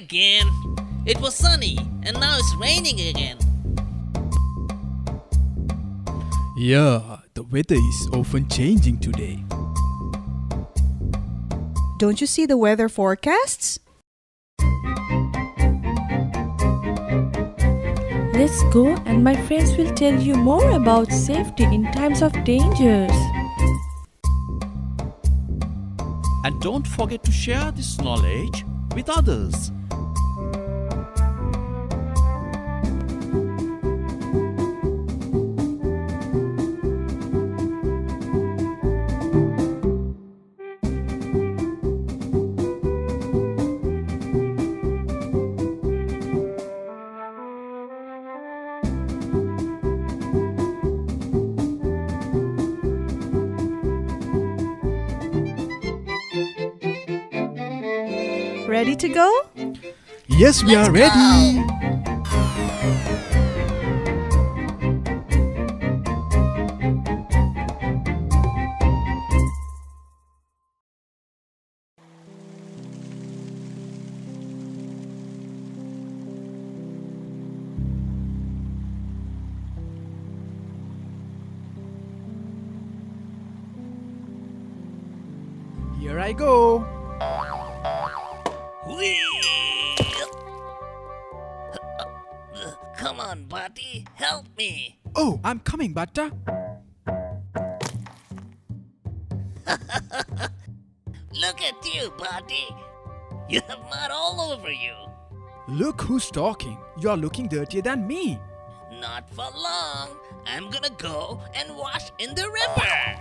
again. It was sunny and now it's raining again. Yeah, the weather is often changing today. Don't you see the weather forecasts? Let's go and my friends will tell you more about safety in times of dangers. And don't forget to share this knowledge with others. Ready to go? Yes, we are ready. Here I go. Whee! Come on, buddy, help me. Oh, I'm coming, Batta. Look at you, buddy. You have mud all over you. Look who's talking. You're looking dirtier than me. Not for long. I'm gonna go and wash in the river.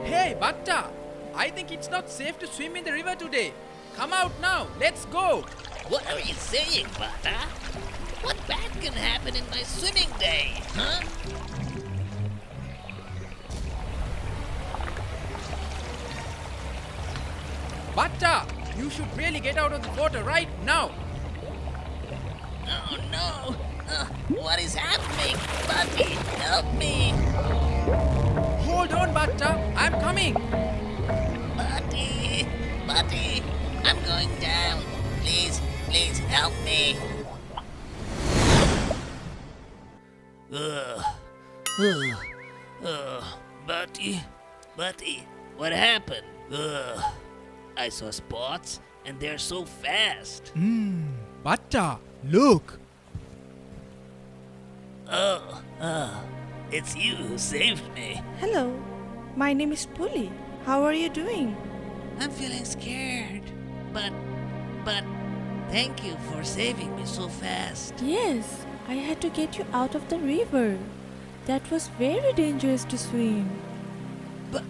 Hey, Batta. I think it's not safe to swim in the river today. Come out now. Let's go. What are you saying, Bata? What bad can happen in my swimming day, huh? Batta, you should really get out of the water right now. Oh no! What is happening? Buddy, help me! Hold on, Batta. I'm coming. Buddy, buddy, I'm going down. Please, please help me. Buddy, what happened? I saw spots and they're so fast. Batta, look. It's you who saved me. Hello, my name is Puli. How are you doing? I'm feeling scared, but thank you for saving me so fast. Yes, I had to get you out of the river. That was very dangerous to swim. But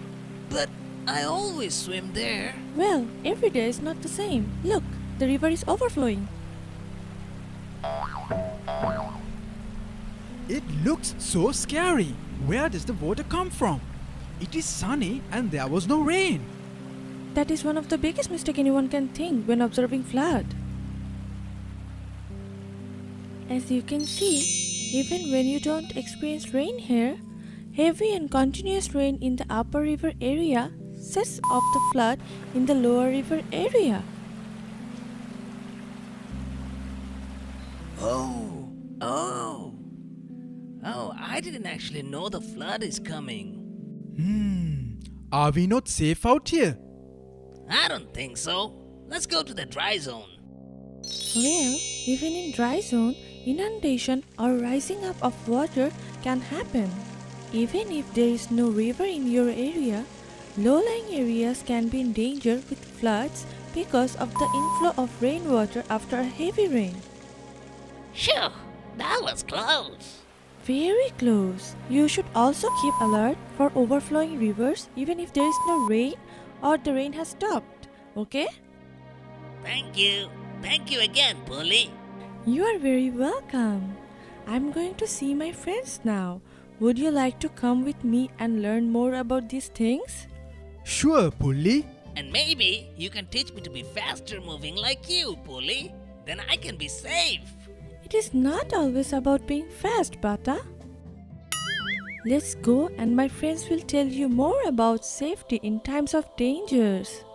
I always swim there. Well, every day is not the same. Look, the river is overflowing. It looks so scary. Where does the water come from? It is sunny and there was no rain. That is one of the biggest mistakes anyone can think when observing flood. As you can see, even when you don't experience rain here, heavy and continuous rain in the upper river area sets off the flood in the lower river area. Oh, I didn't actually know the flood is coming. Are we not safe out here? I don't think so. Let's go to the dry zone. Well, even in dry zone, inundation or rising up of water can happen. Even if there is no river in your area, low-lying areas can be in danger with floods because of the inflow of rainwater after a heavy rain. Phew, that was close. Very close. You should also keep alert for overflowing rivers even if there is no rain or the rain has stopped. Okay? Thank you. Thank you again, Puli. You are very welcome. I'm going to see my friends now. Would you like to come with me and learn more about these things? Sure, Pulli. And maybe you can teach me to be faster moving like you, Puli. Then I can be safe. It is not always about being fast, Bata. Let's go and my friends will tell you more about safety in times of dangers.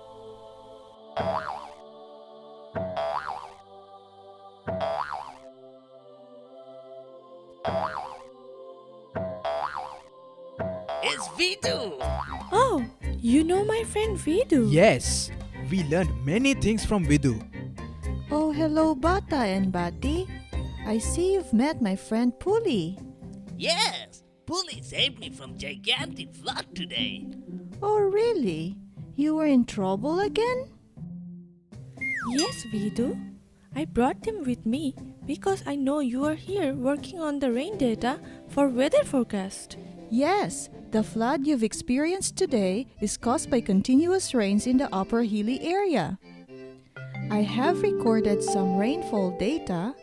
It's Vidu. Oh, you know my friend Vidu? Yes, we learned many things from Vidu. Oh, hello, Bata and Bati. I see you've met my friend Puli. Yes, Puli saved me from gigantic flood today. Oh, really? You were in trouble again? Yes, Vidu. I brought them with me because I know you are here working on the rain data for weather forecast. Yes, the flood you've experienced today is caused by continuous rains in the upper hilly area. I have recorded some rainfall data,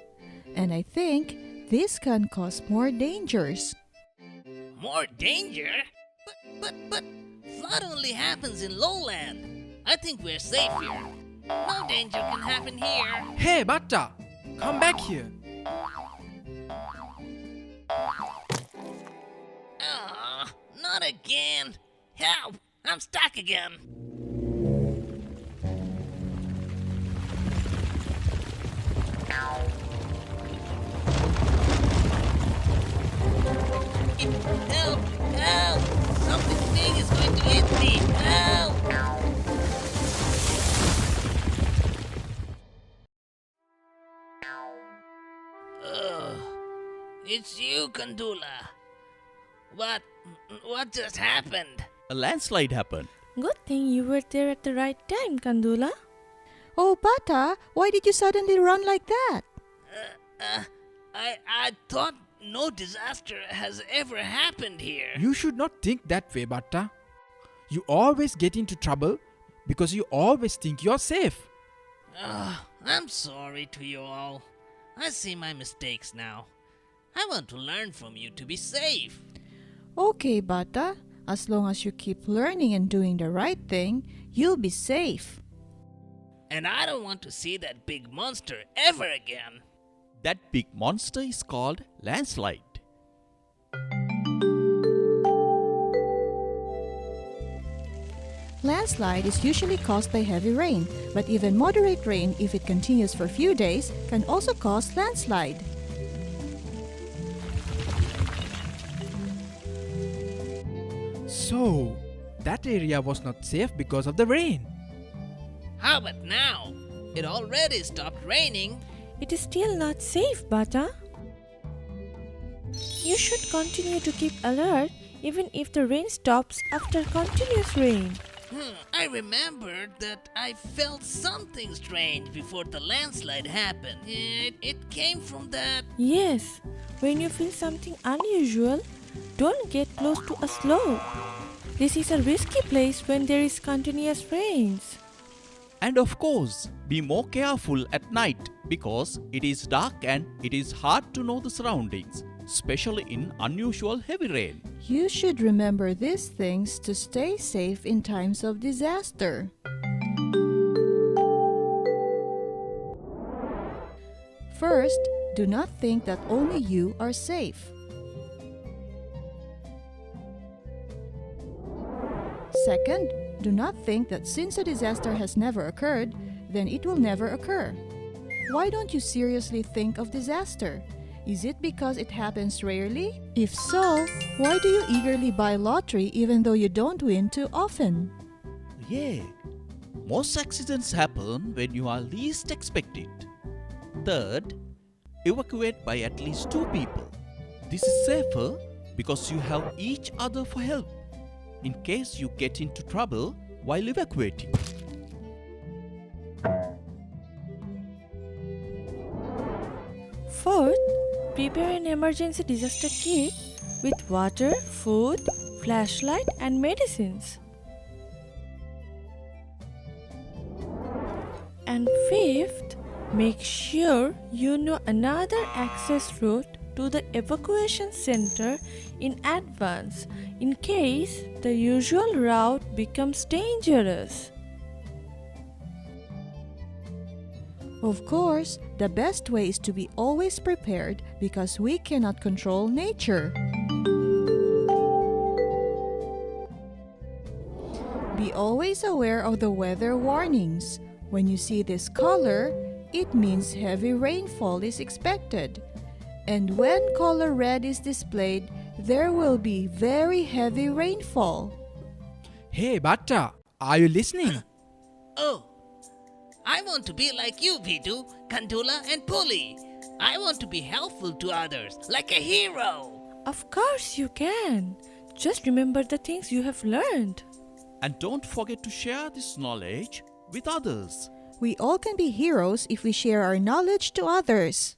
and I think this can cause more dangers. More danger? But flood only happens in lowland. I think we're safe here. No danger can happen here. Hey, Batta, come back here. Ah, not again. Help! I'm stuck again. Help! Help! Something big is going to hit me! Help! It's you, Kandula. What just happened? A landslide happened. Good thing you were there at the right time, Kandula. Oh, Bata, why did you suddenly run like that? I thought no disaster has ever happened here. You should not think that way, Batta. You always get into trouble because you always think you're safe. I'm sorry to you all. I see my mistakes now. I want to learn from you to be safe. Okay, Bata, as long as you keep learning and doing the right thing, you'll be safe. And I don't want to see that big monster ever again. That big monster is called landslide. Landslide is usually caused by heavy rain, but even moderate rain, if it continues for a few days, can also cause landslide. So, that area was not safe because of the rain. How about now? It already stopped raining. It is still not safe, Bata. You should continue to keep alert even if the rain stops after continuous rain. I remembered that I felt something strange before the landslide happened. It came from that. Yes, when you feel something unusual, don't get close to a slope. This is a risky place when there is continuous rains. And of course, be more careful at night because it is dark and it is hard to know the surroundings, especially in unusual heavy rain. You should remember these things to stay safe in times of disaster. First, do not think that only you are safe. Second, do not think that since a disaster has never occurred, then it will never occur. Why don't you seriously think of disaster? Is it because it happens rarely? If so, why do you eagerly buy lottery even though you don't win too often? Yeah, most accidents happen when you are least expected. Third, evacuate by at least 2 people. This is safer because you have each other for help in case you get into trouble while evacuating. Fourth, prepare an emergency disaster kit with water, food, flashlight and medicines. And fifth, make sure you know another access route to the evacuation center in advance in case the usual route becomes dangerous. Of course, the best way is to be always prepared because we cannot control nature. Be always aware of the weather warnings. When you see this color, it means heavy rainfall is expected. And when color red is displayed, there will be very heavy rainfall. Hey, Batta, are you listening? Oh, I want to be like you, Vitu, Kandula, and Puli. I want to be helpful to others, like a hero. Of course you can. Just remember the things you have learned. And don't forget to share this knowledge with others. We all can be heroes if we share our knowledge to others.